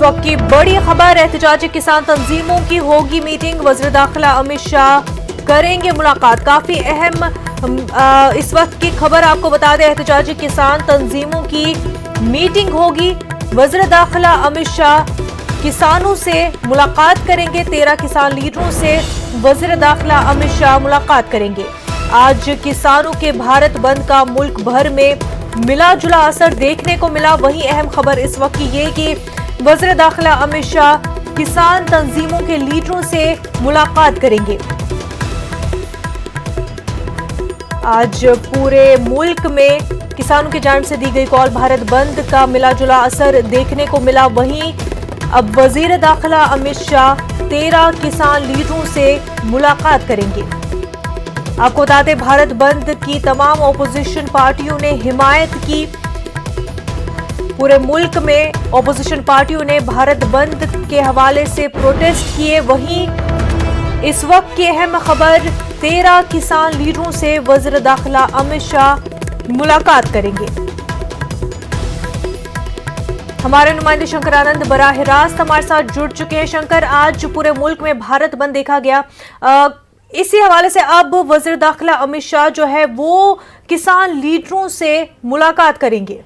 इस वक्त की बड़ी खबर, एहतजाजी किसान तंजीमों की होगी मीटिंग, वज़ीर दाखिला अमित शाह करेंगे मुलाकात। काफी अहम इस वक्त की खबर आपको बता दें, एहतजाजी किसान तंजीमों की मीटिंग होगी। वज़ीर दाखिला अमित शाह किसानों से मुलाकात करेंगे। 13 किसान लीडरों से वज़ीर दाखिला अमित शाह मुलाकात करेंगे। आज किसानों के भारत बंद का मुल्क भर में मिला जुला असर देखने को मिला। वहीं अहम खबर इस वक्त की ये कि वज़ीर दाखिला अमित शाह किसान तंजीमों के लीडरों से मुलाकात करेंगे। आज पूरे मुल्क में किसानों की जानिब से दी गई कॉल, भारत बंद का मिला जुला असर देखने को मिला। वहीं अब वज़ीर दाखिला अमित शाह 13 किसान लीडरों से मुलाकात करेंगे। आपको बता दें, भारत बंद की तमाम ऑपोजिशन पार्टियों ने हिमायत की। पूरे मुल्क में ऑपोजिशन पार्टियों ने भारत बंद के हवाले से प्रोटेस्ट किए। वहीं इस वक्त की अहम खबर, 13 किसान लीडरों से वज़ीर दाखिला अमित शाह मुलाकात करेंगे। हमारे नुमाइंदे शंकर आनंद बराह रास्त हमारे साथ जुड़ चुके हैं। शंकर, आज पूरे मुल्क में भारत बंद देखा गया, इसी हवाले से अब वज़ीर दाखिला अमित शाह जो है वो किसान लीडरों से मुलाकात करेंगे।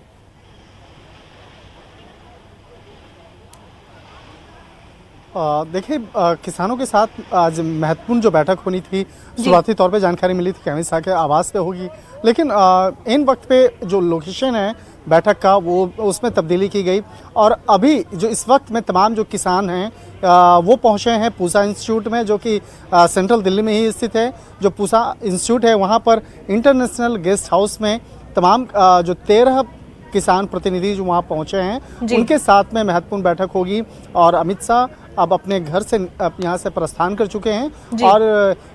देखिए, किसानों के साथ आज महत्वपूर्ण जो बैठक होनी थी, शुरुआती तौर पे जानकारी मिली थी कि अमित शाह के आवास पे होगी, लेकिन इन वक्त पे जो लोकेशन है बैठक का वो उसमें तब्दीली की गई। और अभी जो इस वक्त में तमाम जो किसान हैं वो पहुंचे हैं पूसा इंस्टीट्यूट में, जो कि सेंट्रल दिल्ली में ही स्थित है। जो पूसा इंस्टीट्यूट है वहाँ पर इंटरनेशनल गेस्ट हाउस में तमाम जो 13 किसान प्रतिनिधि जो वहाँ पहुँचे हैं उनके साथ में महत्वपूर्ण बैठक होगी। और अमित शाह अब अपने घर से यहाँ से प्रस्थान कर चुके हैं और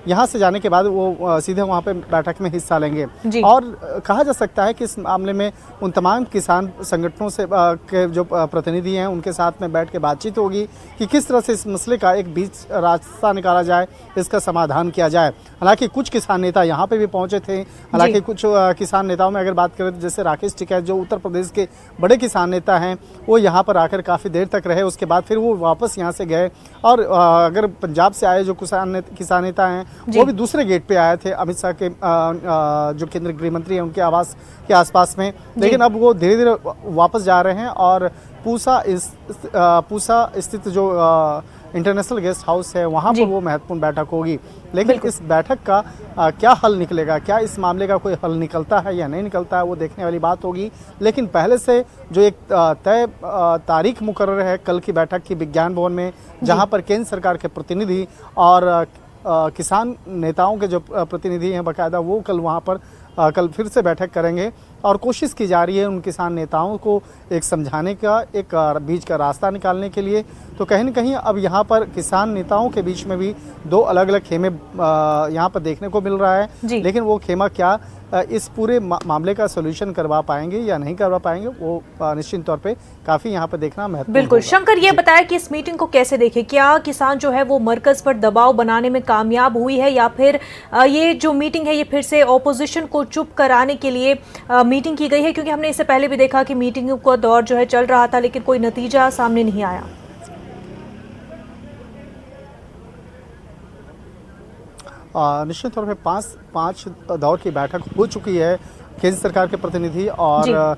यहाँ से जाने के बाद वो सीधे वहाँ पे बैठक में हिस्सा लेंगे। और कहा जा सकता है कि इस मामले में उन तमाम किसान संगठनों से के जो प्रतिनिधि हैं उनके साथ में बैठ के बातचीत होगी कि किस तरह से इस मसले का एक बीच रास्ता निकाला जाए, इसका समाधान किया जाए। हालांकि कुछ किसान नेता यहाँ पे भी पहुँचे थे। हालांकि कुछ किसान नेताओं में अगर बात करें तो जैसे राकेश टिकैत जो उत्तर प्रदेश के बड़े किसान नेता हैं, वो यहाँ पर आकर काफ़ी देर तक रहे। उसके बाद फिर वो वापस यहाँ से गए। और अगर पंजाब से आए जो किसान नेता हैं वो भी दूसरे गेट पे आए थे अमित शाह के जो केंद्रीय गृह मंत्री हैं उनके आवास के आसपास में। लेकिन अब वो धीरे धीरे वापस जा रहे हैं और पूसा स्थित जो इंटरनेशनल गेस्ट हाउस है वहाँ पर वो महत्वपूर्ण बैठक होगी। लेकिन इस बैठक का क्या हल निकलेगा, क्या इस मामले का कोई हल निकलता है या नहीं निकलता है, वो देखने वाली बात होगी। लेकिन पहले से जो एक तय तारीख मुकर्रर है कल की बैठक की विज्ञान भवन में, जहाँ पर केंद्र सरकार के प्रतिनिधि और किसान नेताओं के जो प्रतिनिधि हैं बाकायदा, वो कल वहाँ पर कल फिर से बैठक करेंगे। और कोशिश की जा रही है उन किसान नेताओं को एक समझाने का, एक बीच का रास्ता निकालने के लिए। तो कहीं न कहीं अब यहाँ पर किसान नेताओं के बीच में भी दो अलग अलग खेमे यहाँ पर देखने को मिल रहा है। लेकिन वो खेमा क्या इस पूरे मामले का सोल्यूशन करवा पाएंगे या नहीं करवा पाएंगे, वो निश्चित तौर पे काफ़ी यहाँ पर देखना महत्वपूर्ण। बिल्कुल शंकर, ये बताया कि इस मीटिंग को कैसे देखें, क्या किसान जो है वो मरकज पर दबाव बनाने में कामयाब हुई है या फिर ये जो मीटिंग है ये फिर से ऑपोजिशन को चुप कराने के लिए मीटिंग की गई है? क्योंकि हमने इससे पहले भी देखा कि मीटिंग का दौर जो है चल रहा था लेकिन कोई नतीजा सामने नहीं आया। निश्चित तौर पे पाँच दौर की बैठक हो चुकी है केंद्र सरकार के प्रतिनिधि और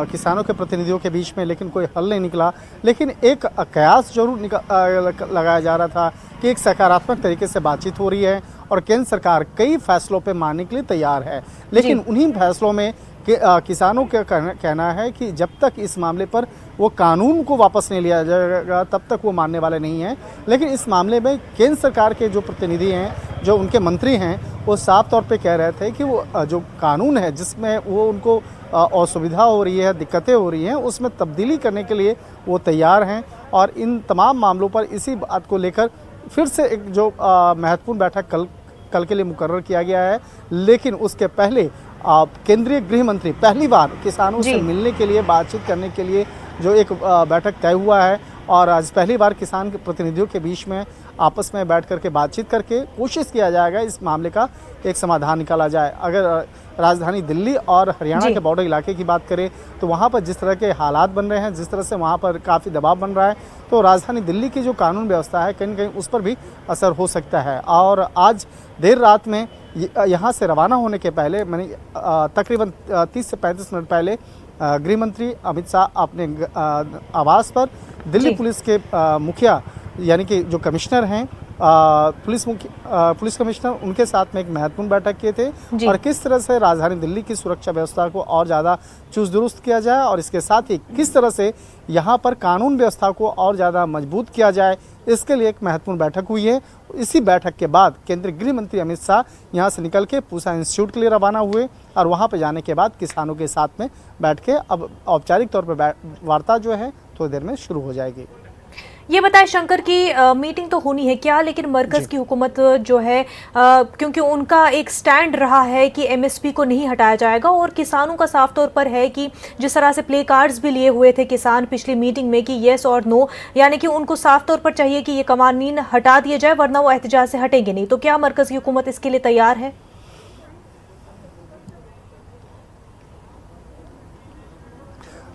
किसानों के प्रतिनिधियों के बीच में, लेकिन कोई हल नहीं निकला। लेकिन एक कयास जरूर लगाया जा रहा था कि एक सकारात्मक तरीके से बातचीत हो रही है और केंद्र सरकार कई फैसलों पे मानने के लिए तैयार है। लेकिन उन्हीं फैसलों में किसानों का कहना है कि जब तक इस मामले पर वो कानून को वापस नहीं लिया जाएगा तब तक वो मानने वाले नहीं हैं। लेकिन इस मामले में केंद्र सरकार के जो प्रतिनिधि हैं, जो उनके मंत्री हैं, वो साफ तौर पे कह रहे थे कि वो जो कानून है जिसमें वो उनको असुविधा हो रही है, दिक्कतें हो रही हैं, उसमें तब्दीली करने के लिए वो तैयार हैं। और इन तमाम मामलों पर इसी बात को लेकर फिर से एक जो महत्वपूर्ण बैठक कल के लिए मुकर्रर किया गया है। लेकिन उसके पहले केंद्रीय गृह मंत्री पहली बार किसानों से मिलने के लिए, बातचीत करने के लिए जो एक बैठक तय हुआ है और आज पहली बार किसान के प्रतिनिधियों के बीच में आपस में बैठ करके बातचीत करके कोशिश किया जाएगा इस मामले का एक समाधान निकाला जाए। अगर राजधानी दिल्ली और हरियाणा के बॉर्डर इलाके की बात करें तो वहाँ पर जिस तरह के हालात बन रहे हैं, जिस तरह से वहाँ पर काफ़ी दबाव बन रहा है, तो राजधानी दिल्ली की जो कानून व्यवस्था है कहीं न कहीं उस पर भी असर हो सकता है। और आज देर रात में यहाँ से रवाना होने के पहले मैंने तकरीबन 30 से 35 मिनट पहले गृह मंत्री अमित शाह अपने आवास पर दिल्ली पुलिस के मुखिया यानी कि जो कमिश्नर हैं पुलिस कमिश्नर, उनके साथ में एक महत्वपूर्ण बैठक किए थे और किस तरह से राजधानी दिल्ली की सुरक्षा व्यवस्था को और ज़्यादा चुस्त दुरुस्त किया जाए और इसके साथ ही किस तरह से यहाँ पर कानून व्यवस्था को और ज़्यादा मजबूत किया जाए, इसके लिए एक महत्वपूर्ण बैठक हुई है। इसी बैठक के बाद केंद्रीय गृह मंत्री अमित शाह यहाँ से निकल के पूसा इंस्टीट्यूट के लिए रवाना हुए और वहाँ पर जाने के बाद किसानों के साथ में बैठ के अब औपचारिक तौर पर वार्ता जो है थोड़ी देर में शुरू हो जाएगी। ये बताएं शंकर की मीटिंग तो होनी है क्या, लेकिन मरकज की हुकूमत जो है क्योंकि उनका एक स्टैंड रहा है कि एमएसपी को नहीं हटाया जाएगा और किसानों का साफ तौर पर है कि जिस तरह से प्ले कार्ड्स भी लिए हुए थे किसान पिछली मीटिंग में कि येस और नो, यानी कि उनको साफ तौर पर चाहिए कि ये कवानीन हटा दिए जाए वरना वो एहतजाज से हटेंगे नहीं। तो क्या मरकज की हुकूमत इसके लिए तैयार है?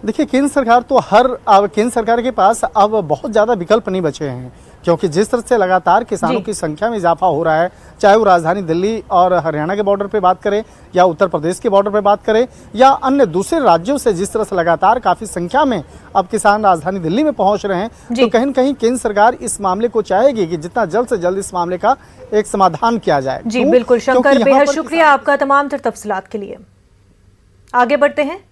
देखिए केंद्र सरकार तो केंद्र सरकार के पास अब बहुत ज़्यादा विकल्प नहीं बचे हैं, क्योंकि जिस तरह से लगातार किसानों की संख्या में इजाफा हो रहा है, चाहे वो राजधानी दिल्ली और हरियाणा के बॉर्डर पे बात करें या उत्तर प्रदेश के बॉर्डर पे बात करें या अन्य दूसरे राज्यों से जिस तरह से लगातार काफ़ी संख्या में अब किसान राजधानी दिल्ली में पहुंच रहे हैं, तो कहीं न कहीं केंद्र सरकार इस मामले को चाहेगी कि जितना जल्द से जल्द इस मामले का एक समाधान किया जाए। जी बिल्कुल शंकर, बेहद शुक्रिया आपका तमाम तफसीलात के लिए। आगे बढ़ते हैं।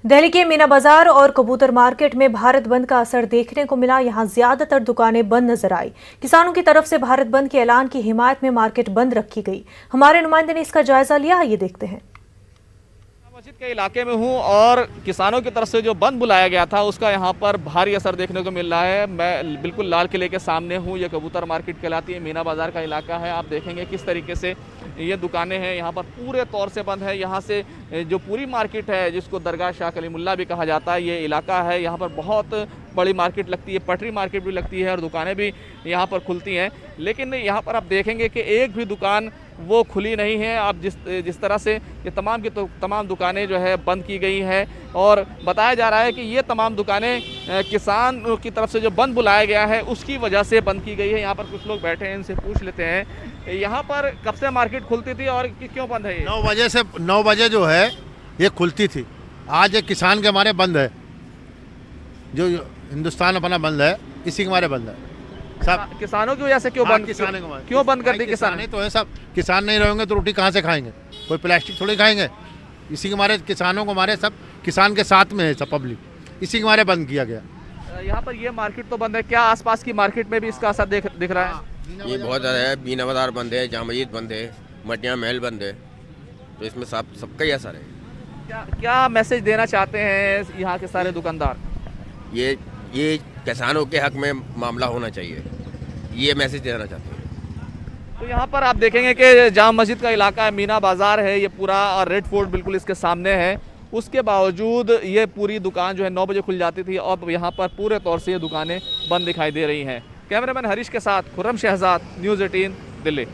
दिल्ली के मीना बाजार और कबूतर मार्केट में भारत बंद का असर देखने को मिला। यहां ज्यादातर दुकानें बंद नजर आई। किसानों की तरफ से भारत बंद के ऐलान की हिमायत में मार्केट बंद रखी गई। हमारे नुमाइंदे ने इसका जायजा लिया, ये देखते हैं। मस्जिद के इलाके में हूं और किसानों की तरफ से जो बंद बुलाया गया था उसका यहां पर भारी असर देखने को मिल रहा है। मैं बिल्कुल लाल किले के सामने हूं। ये कबूतर मार्केट कहलाती है, मीना बाजार का इलाका है। आप देखेंगे किस तरीके से ये दुकानें हैं यहाँ पर पूरे तौर से बंद है। यहाँ से जो पूरी मार्केट है जिसको दरगाह शाह कलीमुल्लाह भी कहा जाता है, ये इलाका है, यहाँ पर बहुत बड़ी मार्केट लगती है, पटरी मार्केट भी लगती है और दुकानें भी यहाँ पर खुलती हैं। लेकिन यहाँ पर आप देखेंगे कि एक भी दुकान वो खुली नहीं है। अब जिस तरह से ये तमाम की तमाम दुकानें जो है बंद की गई हैं और बताया जा रहा है कि ये तमाम दुकानें किसान की तरफ से जो बंद बुलाया गया है उसकी वजह से बंद की गई है। यहाँ पर कुछ लोग बैठे हैं, इनसे पूछ लेते हैं यहाँ पर कब से मार्केट खुलती थी और क्यों बंद है? 9 बजे जो है ये खुलती थी। आज एक किसान के हमारे बंद है, जो हिंदुस्तान अपना बंद है, इसी के हमारे बंद है। सब किसानों की वजह से क्यों बंद? क्यों बंद कर दी? किसान तो है, सब किसान नहीं रहेंगे तो रोटी कहाँ से खाएंगे? कोई प्लास्टिक थोड़ी खाएंगे। इसी के हमारे किसानों को, हमारे सब किसान के साथ में है सब पब्लिक, इसी के हमारे बंद किया गया। यहाँ पर ये मार्केट तो बंद है, क्या आसपास की मार्केट में भी इसका असर दिख रहा है? ये बहुत ज़्यादा है। बीना बाजार बंद है, जामा मस्जिद बंद है, मटिया महल बंद है, तो इसमें सबका ही असर है। क्या मैसेज देना चाहते हैं यहाँ के सारे दुकानदार? ये किसानों के हक में मामला होना चाहिए, ये मैसेज देना चाहते हैं। तो यहाँ पर आप देखेंगे कि जामा मस्जिद का इलाका है, मीना बाजार है ये पूरा, और रेड फोर्ट बिल्कुल इसके सामने है। उसके बावजूद ये पूरी दुकान जो है 9 बजे खुल जाती थी, अब यहाँ पर पूरे तौर से ये दुकानें बंद दिखाई दे रही हैं। कैमरामैन हरीश के साथ खुर्रम शहजाद, न्यूज़ 18 दिल्ली।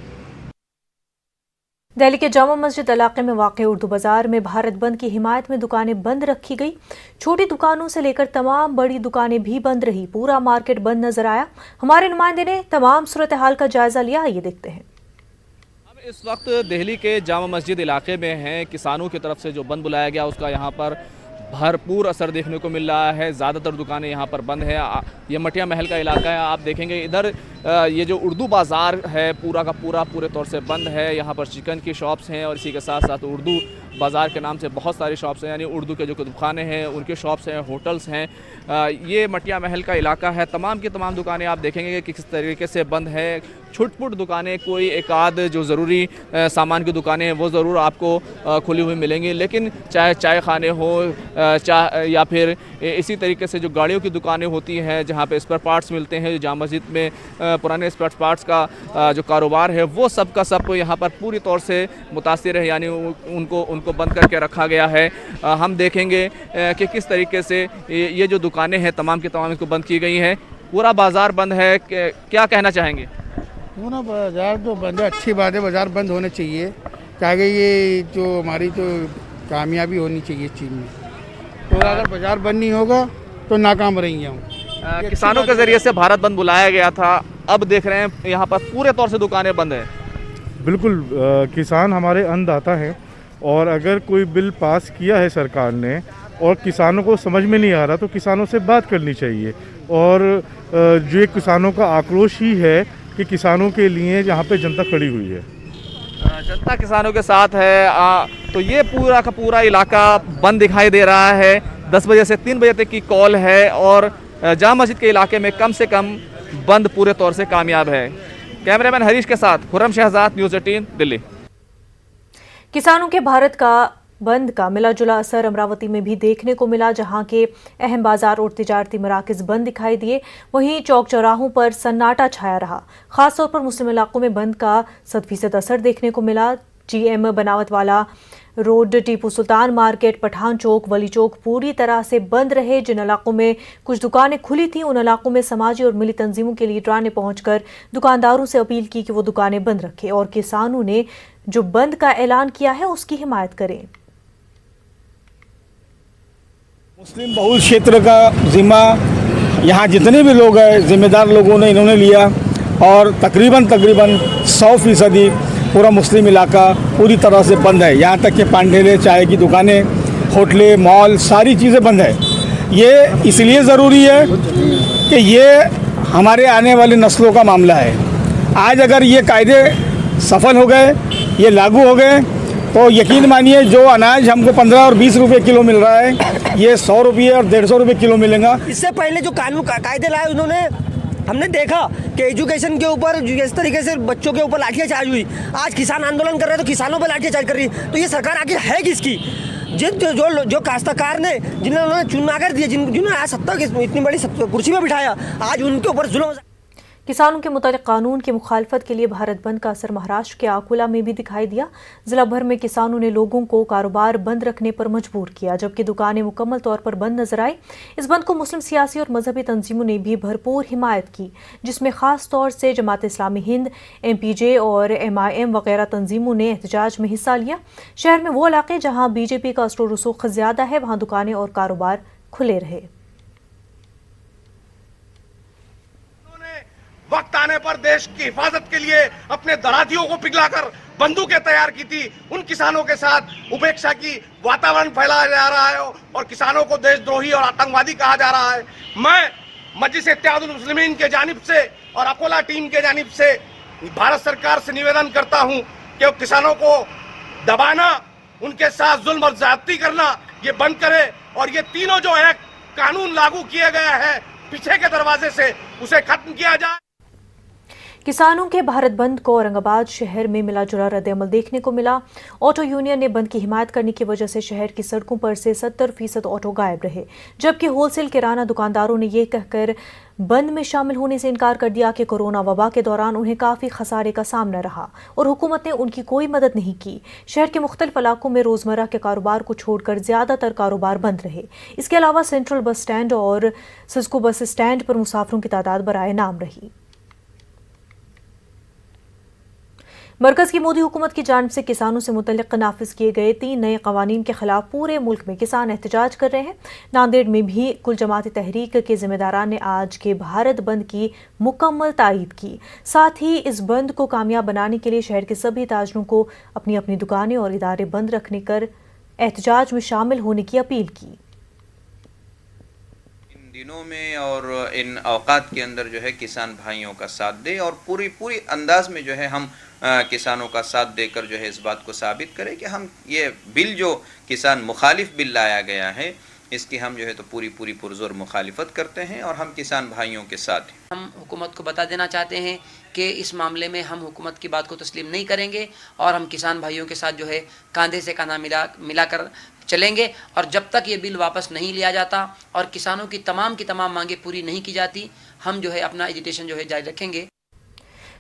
दिल्ली के जामा मस्जिद इलाके में वाक़ उर्दू बाजार में भारत बंद की हिमायत में दुकानें बंद रखी गई। छोटी दुकानों से लेकर तमाम बड़ी दुकानें भी बंद रही। पूरा मार्केट बंद नजर आया। हमारे नुमाइंदे ने तमाम सूरत हाल का जायजा लिया, ये देखते हैं। हम इस वक्त दिल्ली के जामा मस्जिद इलाके में हैं। किसानों की तरफ से जो बंद बुलाया गया उसका यहाँ पर भरपूर असर देखने को मिल रहा है। ज़्यादातर दुकानें यहाँ पर बंद है। ये मटिया महल का इलाका है। आप देखेंगे इधर ये जो उर्दू बाज़ार है पूरा का पूरा पूरे तौर से बंद है। यहाँ पर चिकन की शॉप्स हैं और इसी के साथ साथ उर्दू बाज़ार के नाम से बहुत सारी शॉप्स हैं, यानी उर्दू के जो दुकानें हैं उनके शॉप्स हैं, होटल्स हैं। ये मटिया महल का इलाका है। तमाम की तमाम दुकानें आप देखेंगे कि किस तरीके से बंद है। छुटपुट दुकानें, कोई एक आध जो ज़रूरी सामान की दुकानें हैं वो ज़रूर आपको खुली हुई मिलेंगी, लेकिन चाहे चाय खाने हो या फिर इसी तरीके से जो गाड़ियों की दुकानें होती हैं जहाँ पे स्पेयर पार्ट्स मिलते हैं, जामा मस्जिद में पुराने स्पेयर पार्ट्स का जो कारोबार है वो सब का सब यहाँ पर पूरी तौर से मुतासिर है, यानी उनको बंद करके रखा गया है। हम देखेंगे कि किस तरीके से ये जो दुकानें हैं तमाम की तमाम इसको बंद की गई हैं। पूरा बाज़ार बंद है, क्या कहना चाहेंगे? पूरा बाज़ार तो बंद है, अच्छी बात है, बाज़ार बंद होने चाहिए, ताकि ये जो हमारी जो कामयाबी होनी चाहिए इस चीज़ में। तो अगर बाज़ार बंद नहीं होगा तो नाकाम रहेंगे हम। किसानों के ज़रिए से भारत बंद बुलाया गया था, अब देख रहे हैं यहाँ पर पूरे तौर से दुकानें बंद हैं। बिल्कुल, किसान हमारे अन्नदाता हैं और अगर कोई बिल पास किया है सरकार ने और किसानों को समझ में नहीं आ रहा तो किसानों से बात करनी चाहिए। और जो ये किसानों का आक्रोश ही है कि किसानों के लिए यहाँ पे जनता खड़ी हुई है। जनता किसानों के साथ है। तो ये पूरा का पूरा इलाका बंद दिखाई दे रहा है। 10 बजे से 3 बजे तक की कॉल है और जामा मस्जिद के इलाके में कम से कम बंद पूरे तौर से कामयाब है। कैमरामैन हरीश के साथ खुर्रम शहजाद, न्यूज़ 18 दिल्ली। किसानों के भारत का बंद का मिला जुला असर अमरावती में भी देखने को मिला, जहां के अहम बाजार और तिजारती मराकज बंद दिखाई दिए। वहीं चौक चौराहों पर सन्नाटा छाया रहा। खासतौर पर मुस्लिम इलाकों में बंद का 100% असर देखने को मिला। GM बनावट वाला रोड, टीपू सुल्तान मार्केट, पठान चौक, वली चौक पूरी तरह से बंद रहे। जिन इलाकों में कुछ दुकानें खुली थीं उन इलाकों में समाजी और मिली तंजीमों के लीडरान ने पहुंचकर दुकानदारों से अपील की कि वो दुकानें बंद रखें और किसानों ने जो बंद का ऐलान किया है उसकी हिमायत करें। मुस्लिम बहुल क्षेत्र का जिम्मा यहाँ जितने भी लोग हैं जिम्मेदार लोगों ने इन्होंने लिया और तकरीबन 100% पूरा मुस्लिम इलाका पूरी तरह से बंद है। यहाँ तक कि पांडेले, चाय की दुकानें, होटलें, मॉल, सारी चीज़ें बंद है। ये इसलिए ज़रूरी है कि ये हमारे आने वाली नस्लों का मामला है। आज अगर ये कायदे सफल हो गए, ये लागू हो गए, तो यकीन मानिए जो अनाज हमको 15 और 20 रुपए किलो मिल रहा है ये 100 रुपये और 150 रुपये किलो मिलेगा। इससे पहले जो कानून कायदे लाए उन्होंने, हमने देखा कि एजुकेशन के ऊपर इस तरीके से बच्चों के ऊपर लाठियाचार्ज हुई। आज किसान आंदोलन कर रहे हैं तो किसानों पर लाठियाचार्ज कर रही है। तो ये सरकार आखिर है किसकी? जो काश्तकार ने जिन्होंने चुना कर दिया, जिन्होंने आज सत्ता की इतनी बड़ी कुर्सी में बिठाया, आज उनके ऊपर जुल्म। किसानों के मुतालिक कानून की मुखालफत के लिए भारत बंद का असर महाराष्ट्र के अकोला में भी दिखाई दिया। जिला भर में किसानों ने लोगों को कारोबार बंद रखने पर मजबूर किया, जबकि दुकानें मुकम्मल तौर पर बंद नजर आई। इस बंद को मुस्लिम सियासी और मजहबी तंजीमों ने भी भरपूर हिमायत की, जिसमें खास तौर से जमात इस्लामी हिंद, MPJ और MIM वगैरह तंजीमों ने एहतजाज में हिस्सा लिया। शहर में वो इलाके जहाँ BJP का असर रसूख ज्यादा है वहाँ दुकानें और कारोबार खुले रहे। वक्त आने पर देश की हिफाजत के लिए अपने दरातियों को पिघलाकर बंदूकें तैयार की थी। उन किसानों के साथ उपेक्षा की वातावरण फैलाया जा रहा है और किसानों को देशद्रोही और आतंकवादी कहा जा रहा है। मैं मजलिस इत्तेहादुल मुस्लिमीन के जानिब से और अकोला टीम के जानिब से भारत सरकार से निवेदन करता हूं कि किसानों को दबाना, उनके साथ जुल्म और ज्यादती करना ये बंद करे और ये तीनों जो है कानून लागू किए गए हैं पीछे के दरवाजे से उसे खत्म किया जाए। किसानों के भारत बंद को औरंगाबाद शहर में मिला जुला रद्द-ए-अमल देखने को मिला। ऑटो यूनियन ने बंद की हिमायत करने की वजह से शहर की सड़कों पर से 70% ऑटो गायब रहे, जबकि होलसेल किराना दुकानदारों ने यह कहकर बंद में शामिल होने से इनकार कर दिया कि कोरोना वबा के दौरान उन्हें काफ़ी खसारे का सामना रहा और हुकूमत ने उनकी कोई मदद नहीं की। शहर के मुख्तलिफ इलाकों में रोज़मर्रा के कारोबार को छोड़कर ज़्यादातर कारोबार बंद रहे। इसके अलावा सेंट्रल बस स्टैंड और सिस्को बस स्टैंड पर मुसाफिरों की तादाद बराए नाम रही। मरकज की मोदी हुकूमत की जानिब से किसानों से मुतल्लिक नाफिज किए गए 3 नए कवानीन के खिलाफ पूरे मुल्क में किसान एहतजाज कर रहे हैं। नांदेड़ में भी कुल जमाती तहरीक के जिम्मेदारान ने आज के भारत बंद की मुकम्मल तायीद की। साथ ही इस बंद को कामयाब बनाने के लिए शहर के सभी ताजरों को अपनी अपनी दुकानें और इदारे बंद रखने कर एहतजाज में शामिल होने की अपील की। दिनों में और इन औकात के अंदर जो है किसान भाइयों का साथ दे और पूरी अंदाज में जो है हम किसानों का साथ देकर जो है इस बात को साबित करें कि हम ये बिल जो किसान मुखालिफ बिल लाया गया है इसकी हम जो है तो पूरी पुरजोर मुखालिफत करते हैं और हम किसान भाइयों के साथ हैं। हम हुकूमत को बता देना चाहते हैं कि इस मामले में हम हुकूमत की बात को तस्लीम नहीं करेंगे और हम किसान भाइयों के साथ जो है कंधे से कंधा मिलाकर चलेंगे और जब तक ये बिल वापस नहीं लिया जाता और किसानों की तमाम मांगे पूरी नहीं की जाती, हम जो है अपना एजिटेशन जो है जारी रखेंगे।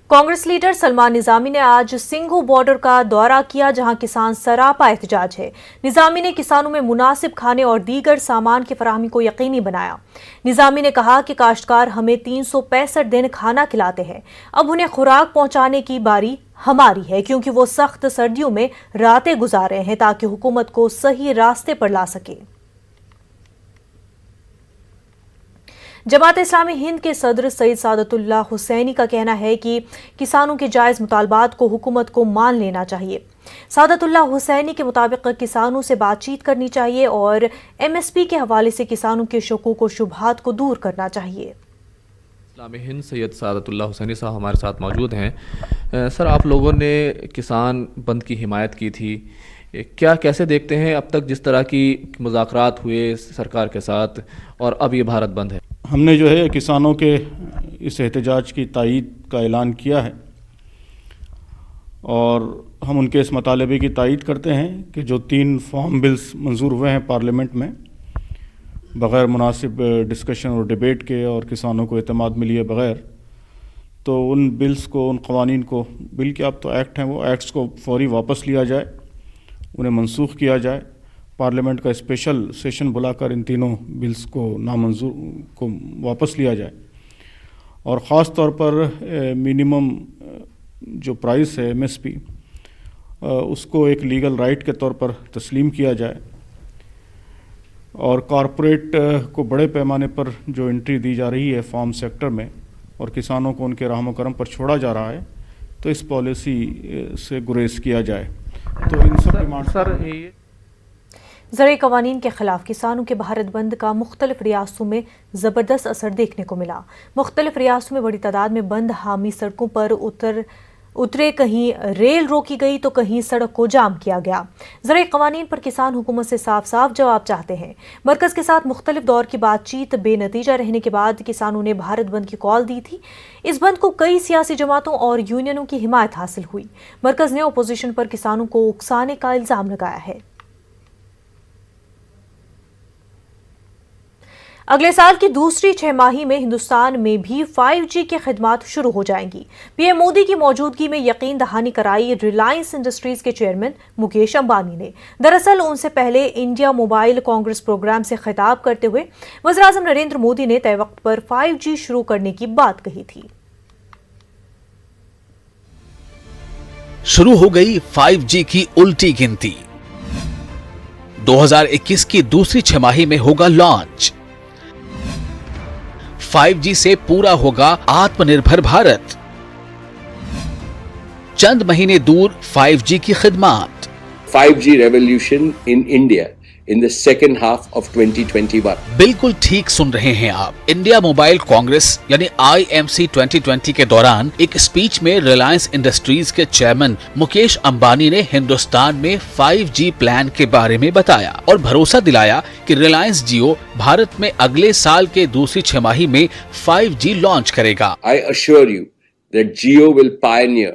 कांग्रेस लीडर सलमान निजामी ने आज सिंघू बॉर्डर का दौरा किया, जहां किसान सरापा एहतजाज है। निजामी ने किसानों में मुनासिब खाने और दीगर सामान की फराहमी को यकीनी बनाया। निजामी ने कहा कि काश्तकार हमें 365 दिन खाना खिलाते हैं, अब उन्हें खुराक पहुंचाने की बारी हमारी है, क्योंकि वो सख्त सर्दियों में रातें गुजार रहे हैं ताकि हुकूमत को सही रास्ते पर ला सके। जमात इस्लामी हिंद के सदर सईद सादतुल्लाह हुसैनी का कहना है कि किसानों के जायज़ मुतालबात को हुकूमत को मान लेना चाहिए। सादतुल्लाह हुसैनी के मुताबिक किसानों से बातचीत करनी चाहिए और MSP के हवाले से किसानों के शकूक और शुबहात को दूर करना चाहिए। इस्लामी हिंद सैयद सादतुल्लाह हुसैनी साहब हमारे साथ मौजूद हैं। सर, आप लोगों ने किसान बंद की हिमायत की थी, क्या कैसे देखते हैं अब तक जिस तरह की मुज़ाकरात हुए सरकार के साथ और अब ये भारत बंद है? हमने जो है किसानों के इस एहतजाज की तायीद का ऐलान किया है और हम उनके इस मतालबे की तायीद करते हैं कि जो 3 फार्म बिल्स मंजूर हुए हैं पार्लियामेंट में बग़ैर मुनासिब डिस्कशन और डिबेट के और किसानों को एतमाद मिलिए बग़ैर, तो उन बिल्स को, उन क़वानीन को, बिल के अब तो एक्ट हैं, वो एक्ट्स को फौरी वापस लिया जाए, उन्हें मनसूख किया जाए। पार्लियामेंट का स्पेशल सेशन बुलाकर इन तीनों बिल्स को नामंजूर को वापस लिया जाए और ख़ास तौर पर मिनिमम जो प्राइस है MSP उसको एक लीगल राइट के तौर पर तस्लीम किया जाए और कॉरपोरेट को बड़े पैमाने पर जो एंट्री दी जा रही है फार्म सेक्टर में और किसानों को उनके रहम करम पर छोड़ा जा रहा है, तो इस पॉलिसी से गुरेज किया जाए। तो इन सब डिमांड सर ज़रूरी कवानीन के खिलाफ किसानों के भारत बंद का मुख्तलिफ रियासतों में ज़बरदस्त असर देखने को मिला। मुख्तलिफ रियासतों में बड़ी तादाद में बंद हामी सड़कों पर उतरे, कहीं रेल रोकी गई तो कहीं सड़क को जाम किया गया। ज़रूरी कवानीन पर किसान हुकूमत से साफ साफ जवाब चाहते हैं। मरकज़ के साथ मुख्तलिफ दौर की बातचीत बेनतीजा रहने के बाद किसानों ने भारत बंद की कॉल दी थी। इस बंद को कई सियासी जमातों और यूनियनों की हिमायत हासिल हुई। मरकज़ ने अपोजिशन पर किसानों को उकसाने का इल्ज़ाम लगाया है। अगले साल की दूसरी 6 माही में हिंदुस्तान में भी 5G की खिदमात शुरू हो जाएंगी। पीएम मोदी की मौजूदगी में यकीन दहानी कराई रिलायंस इंडस्ट्रीज के चेयरमैन मुकेश अंबानी ने। दरअसल उनसे पहले इंडिया मोबाइल कांग्रेस प्रोग्राम से खिताब करते हुए वज़ीर-ए-आज़म नरेंद्र मोदी ने तय वक्त पर 5G शुरू करने की बात कही थी। शुरू हो गई 5G की उल्टी गिनती। 2021 की दूसरी 6 माही में होगा लॉन्च। 5G से पूरा होगा आत्मनिर्भर भारत। चंद महीने दूर 5G की खिदमत। 5G revolution in India in the second half of 2021. बिल्कुल ठीक सुन रहे हैं आप। इंडिया मोबाइल कांग्रेस यानी IMC 2020 के दौरान एक स्पीच में रिलायंस इंडस्ट्रीज के चेयरमैन मुकेश अंबानी ने हिंदुस्तान में 5G प्लान के बारे में बताया और भरोसा दिलाया कि रिलायंस जियो भारत में अगले साल के दूसरी 6 माही में 5G लॉन्च करेगा। I assure you that Jio will pioneer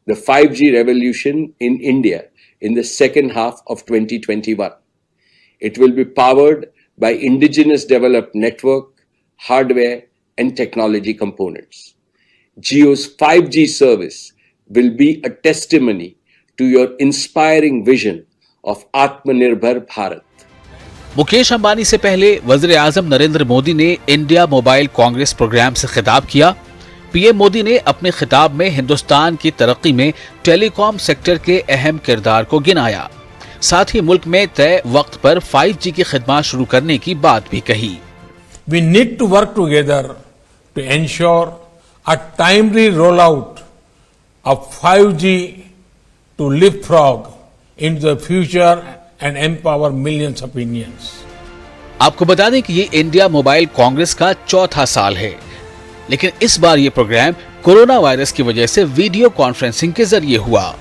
the 5G revolution in India in the second half of 2021. It will be powered by indigenous developed network, hardware and technology components. Jio's 5G service will be a testimony to your inspiring vision of Atmanirbhar Bharat. Mukesh Ambani से पहले वज़ीर-ए-आज़म नरेंद्र मोदी ने India mobile Congress programme से खिताब किया। PM Modi ने अपने खिताब में हिंदुस्तान की तरक्की में टेलीकॉम सेक्टर के अहम किरदार को गिनाया। साथ ही मुल्क में तय वक्त पर 5G की खिदमत शुरू करने की बात भी कही। We need to work together to ensure a timely rollout of 5G to leapfrog into the future and empower millions of Indians. आपको बता दें कि ये इंडिया मोबाइल कांग्रेस का 4था साल है, लेकिन इस बार ये प्रोग्राम कोरोना वायरस की वजह से वीडियो कॉन्फ्रेंसिंग के जरिए हुआ।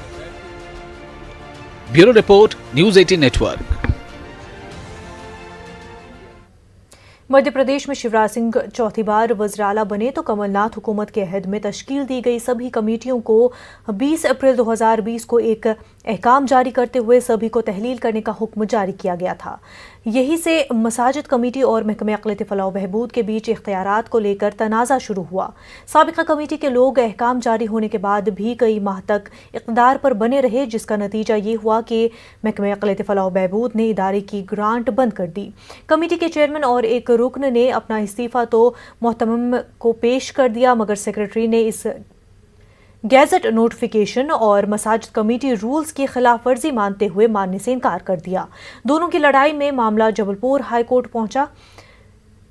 Bureau report, news 18 network. Madhya Pradesh में शिवराज सिंह चौथी बार वज़ीर-ए-आला बने तो कमलनाथ हुकूमत के अहद में तश्कील दी गई सभी कमेटियों को 20 अप्रैल 2020 को एक अहकाम जारी करते हुए सभी को तहलील करने का हुक्म जारी किया गया था। यही से मसाजिद कमेटी और महकमे अक़लियत फ़लाह व बहबूद के बीच इख्तियारात को लेकर तनाज़ा शुरू हुआ। साबिक़ा कमेटी के लोग अहकाम जारी होने के बाद भी कई माह तक इक़्तिदार पर बने रहे, जिसका नतीजा ये हुआ कि महकमे अक़लियत फ़लाह व बहबूद ने इदारे की ग्रांट बंद कर दी। कमेटी के चेयरमैन और एक रुकन ने अपना इस्तीफ़ा तो मोहतमिम को पेश कर दिया, मगर सेक्रेटरी ने इस गैजेट नोटिफिकेशन और मसाजिद कमेटी रूल्स की खिलाफ वर्जी मानते हुए मानने से इनकार कर दिया। दोनों की लड़ाई में मामला जबलपुर हाई कोर्ट पहुंचा।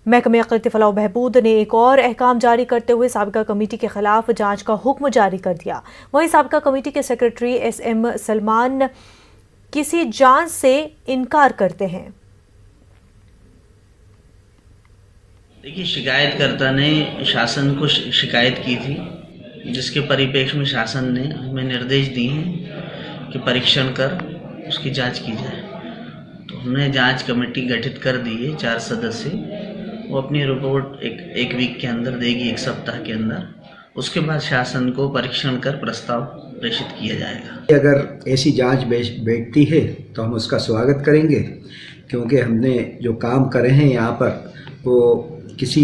महकमे अक़लियत फ़लाह व बहबूद ने एक और अहकाम जारी करते हुए साबिक़ा कमेटी के खिलाफ जांच का हुक्म जारी कर दिया। वहीं साबिक़ा कमेटी के सेक्रेटरी SM सलमान किसी जांच से इनकार करते हैं। देखिए, शिकायतकर्ता ने शासन को शिकायत की थी, जिसके परिप्रेक्ष्य में शासन ने हमें निर्देश दिए हैं कि परीक्षण कर उसकी जांच की जाए। तो हमने जांच कमेटी गठित कर दी है 4 सदस्य। वो अपनी रिपोर्ट एक वीक के अंदर देगी, 1 सप्ताह के अंदर। उसके बाद शासन को परीक्षण कर प्रस्ताव प्रेषित किया जाएगा। अगर ऐसी जांच बैठती है तो हम उसका स्वागत करेंगे, क्योंकि हमने जो काम करे हैं यहाँ पर वो किसी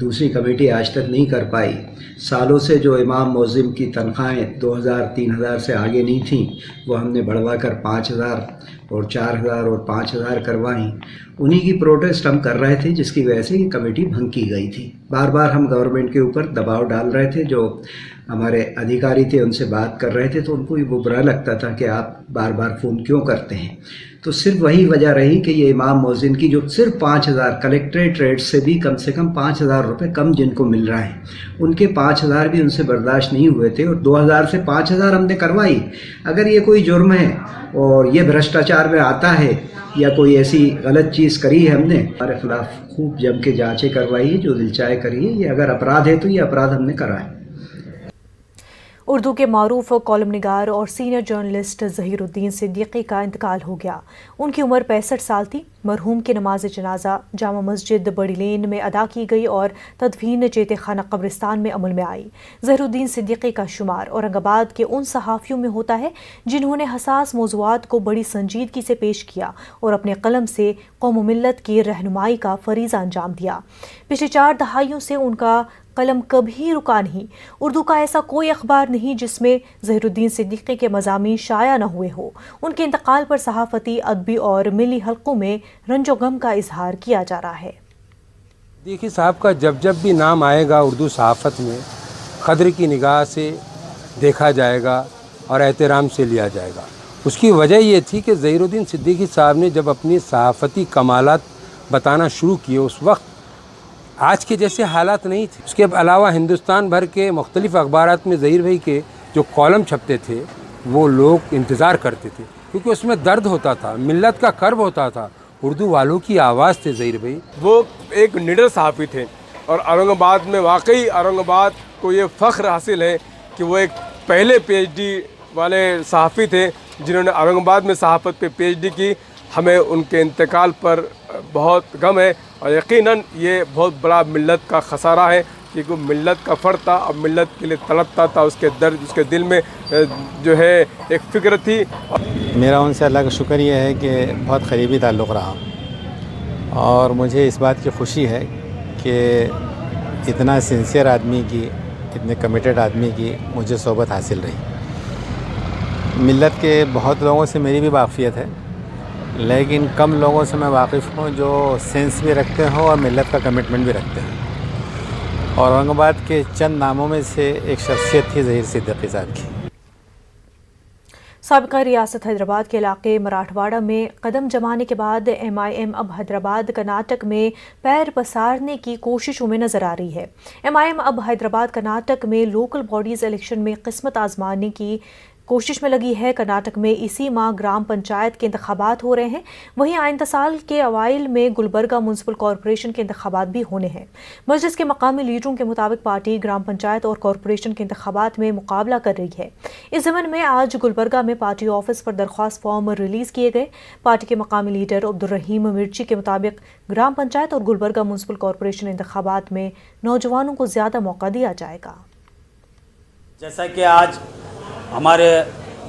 दूसरी कमेटी आज तक नहीं कर पाई। सालों से जो इमाम मौज़िम की तनख्वाहें 2000-3000 से आगे नहीं थीं, वो हमने बढ़वा कर 5000 और 4000 और 5000 करवाई। उन्हीं की प्रोटेस्ट हम कर रहे थे, जिसकी वजह से ये कमेटी भंग की गई थी। बार बार हम गवर्नमेंट के ऊपर दबाव डाल रहे थे। जो हमारे अधिकारी थे उनसे बात कर रहे थे तो उनको ये बुरा लगता था कि आप बार बार फ़ोन क्यों करते हैं। तो सिर्फ वही वजह रही कि ये इमाम मौज़िन की जो सिर्फ 5000 कलेक्ट्रेट रेट से भी कम 5000 रुपये कम जिनको मिल रहा है, उनके 5000 भी उनसे बर्दाश्त नहीं हुए थे और 2000 से 5000 हमने करवाई। अगर ये कोई जुर्म है और ये भ्रष्टाचार में आता है या कोई ऐसी गलत चीज़ करी है हमने, हमारे खिलाफ खूब जम के जाँचें करवाई है, जो दिल चाहे करिए। ये अगर अपराध है तो ये अपराध हमने करा है। उर्दू के मारूफ कॉलम निगार और सीनियर जर्नलिस्ट ज़हीरुद्दीन सिद्दीकी का इंतकाल हो गया। उनकी उम्र 65 साल थी। मरहूम की नमाज जनाजा जामा मस्जिद बड़ी लेन में अदा की गई और तदफीन चेते खाना कब्रिस्तान में अमल में आई। ज़हीरुद्दीन सिद्दीकी का शुमार औरंगाबाद के उन सहाफ़ियों में होता है जिन्होंने हसास मौज़ूआत को बड़ी संजीदगी से पेश किया और अपने कलम से कौम मिल्लत की रहनुमाई का फरीज़ा अंजाम दिया। पिछले 4 दहाइयों से उनका कलम कभी रुका नहीं। उर्दू का ऐसा कोई अखबार नहीं जिसमें ज़हीरुद्दीन सिद्दीकी के मज़ामीन शाया न हुए हो। उनके इंतकाल पर सहाफ़ती, अदबी और मिली हल्कों में रंजो गम का इजहार किया जा रहा है। सिद्दीकी साहब का जब भी नाम आएगा उर्दू सहाफ़त में क़द्र की निगाह से देखा जाएगा और एहतराम से लिया जाएगा। उसकी वजह ये थी कि ज़हीरुद्दीन सिद्दीकी साहब ने जब अपनी सहाफ़ती कमालात बताना शुरू किए, उस वक्त आज के जैसे हालात नहीं थे। उसके अलावा हिंदुस्तान भर के मुख्तलिफ़ अखबारात में ज़हीर भाई के जो कॉलम छपते थे वो लोग इंतज़ार करते थे, क्योंकि उसमें दर्द होता था, मिल्लत का कर्ब होता था, उर्दू वालों की आवाज़ थे ज़हीर भाई। वो एक निडर सहाफ़ी थे और औरंगाबाद में वाकई औरंगाबाद को ये फ़ख्र हासिल है कि वो एक पहले PhD वाले सहाफ़ी थे जिन्होंने औरंगाबाद में सहाफ़त पे PhD की। हमें उनके इंतकाल पर बहुत गम है और यकीनन ये बहुत बड़ा मिल्लत का खसारा है, क्योंकि मिल्लत का फ़र्द था और मिल्लत के लिए तड़पता था। उसके दर्द, उसके दिल में जो है एक फ़िक्र थी। मेरा उनसे अल्लाह का शुक्र ये है कि बहुत क़रीबी ताल्लुक़ रहा और मुझे इस बात की खुशी है कि इतना सिंसियर आदमी की, इतने कमिटेड आदमी की मुझे सोबत हासिल रही। मिल्लत के बहुत लोगों से मेरी भी वाक़फ़ियत है, लेकिन कम लोगों से मैं वाकिफ़ हूँ जो सेंस भी रखते हो और मिल्लत का कमिटमेंट भी रखते हैं। और औरंगाबाद के चंद नामों में से एक शख्सियत थी ज़हीर सिद्दीकी साहब की। साबिक़ा रियासत हैदराबाद के इलाके मराठवाड़ा में कदम जमाने के बाद MIM अब हैदराबाद कर्नाटक में पैर पसारने की कोशिशों में नजर आ रही है। MIM अब हैदराबाद कर्नाटक में लोकल बॉडीज़ इलेक्शन में किस्मत आजमाने की कोशिश में लगी है। कर्नाटक में इसी माह ग्राम पंचायत के इंतखाबात हो रहे हैं। वहीं आइंदा साल के अवाइल में गुलबर्गा म्यूनसिपल कॉरपोरेशन के इंतखाबात भी होने हैं। मजलिस के मकामी लीडरों के मुताबिक पार्टी ग्राम पंचायत और कॉरपोरेशन के इंतखाबात में मुकाबला कर रही है। इस ज़मन में आज गुलबर्गा में पार्टी ऑफिस पर दरख्वास्त फॉर्म रिलीज किए गए। पार्टी के मकामी लीडर अब्दुर्रहीम मिर्ची के मुताबिक ग्राम पंचायत और गुलबर्गा म्यूनसिपल कॉरपोरेशन इंतखाबात में नौजवानों को ज़्यादा मौका दिया जाएगा। जैसा कि आज हमारे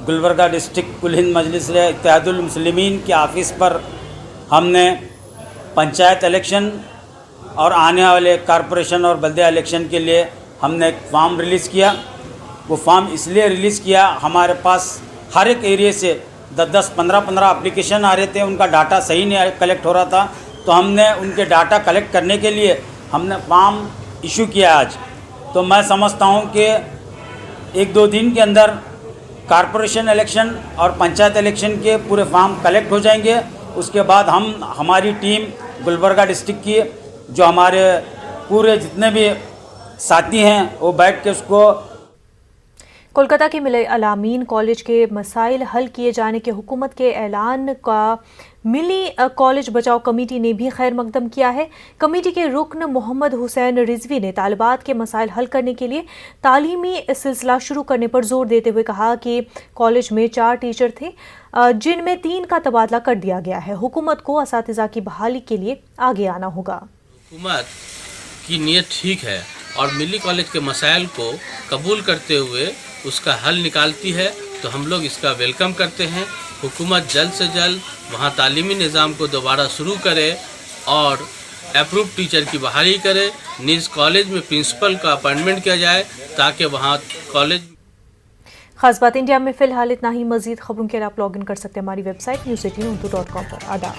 गुलबर्गा डिस्ट्रिक्ट कुल हिंद मजलिस इत्तेहादुल मुस्लिमीन के ऑफिस पर हमने पंचायत इलेक्शन और आने वाले कॉरपोरेशन और बल्दिया इलेक्शन के लिए हमने एक फॉर्म रिलीज़ किया। वो फॉर्म इसलिए रिलीज़ किया, हमारे पास हर एक एरिया से 10-10, 15-15 एप्लीकेशन आ रहे थे, उनका डाटा सही नहीं कलेक्ट हो रहा था। तो हमने उनके डाटा कलेक्ट करने के लिए हमने फॉर्म इशू किया आज। तो मैं समझता हूँ कि 1-2 दिन के अंदर कॉरपोरेशन इलेक्शन और पंचायत इलेक्शन के पूरे फॉर्म कलेक्ट हो जाएंगे। उसके बाद हमारी टीम गुलबर्गा डिस्ट्रिक्ट की जो हमारे पूरे जितने भी साथी हैं वो बैठ के उसको कोलकाता के मिले अलामीन कॉलेज के मसाइल हल किए जाने के हुकूमत के ऐलान का मिली कॉलेज बचाओ कमेटी ने भी खैर मकदम किया है। कमेटी के रुकन मोहम्मद हुसैन रिजवी ने तालिबात के मसाइल हल करने के लिए तालीमी सिलसिला शुरू करने पर जोर देते हुए कहा कि कॉलेज में 4 टीचर थे जिनमें 3 का तबादला कर दिया गया है। हुकूमत को असातिज़ा की बहाली के लिए आगे आना होगा। हुकूमत की नीयत ठीक है और मिली कॉलेज के मसाइल को कबूल करते हुए उसका हल निकालती है, तो हम लोग इसका वेलकम करते हैं। हुकूमत जल्द से जल्द वहाँ तालीमी निज़ाम को दोबारा शुरू करे और अप्रूव टीचर की बहाली करे। निज कॉलेज में प्रिंसिपल का अपॉइंटमेंट किया जाए ताकि वहाँ कॉलेज। खास बात इंडिया में फ़िलहाल इतना ही। मज़ीद खबरों के लिए आप लॉग इन कर सकते हैं हमारी वेबसाइट news18urdu.com पर। आदाब।